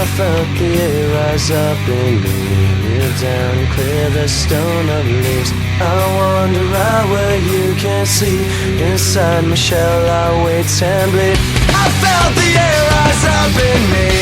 I felt the air rise up in me. Kneel down and clear the stone of leaves. I wander out where you can't see. Inside my shell I wait and bleed. I felt the air rise up in me.